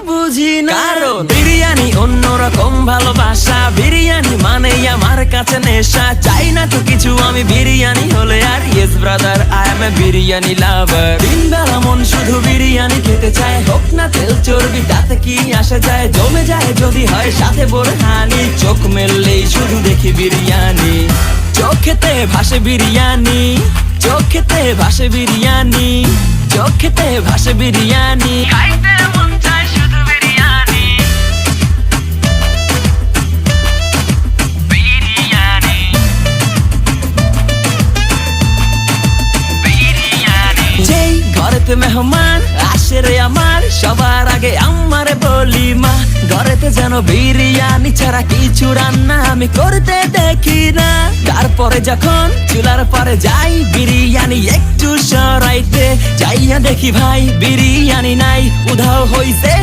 বুঝি না, কারণ বিরিয়ানি অন্যরকম ভালোবাসা। বিরিয়ানি মানে আমার কাছে নেশা। চাই না তো কিছু আমি বিরিয়ানি হলে আর। Yes brother, I M A biryani লাভার। দিন বেলা মন শুধু বিরিয়ানি খেতে চায়। হোক না তেল চর্বি তাতে কি আসে যায়। জমে যায় যদি হয় সাথে বোরহানি। চোখ মেললেই শুধু দেখি বিরিয়ানি। চোখেতে ভাসে বিরিয়ানি, চোখেতে ভাসে বিরিয়ানি, চোখেতে ভাসে বিরিয়ানি। খাইতে মন চায় শুধু বিরিয়ানি, বিরিয়ানি, বিরিয়ানি। যেই ঘরেতে মেহমান আসে রে আমার, সবার আগে আমারে বলি মা। ঘরেতে যেন বিরিয়ানি ছাড়া কিছু রান্না আমি করতে দেখি না। তারপরে যখন চুলার পরে যাই বিরিয়ানি একটু সরাইতে, যাইয়া দেখি ভাই বিরিয়ানি নাই, উধাও হইছে।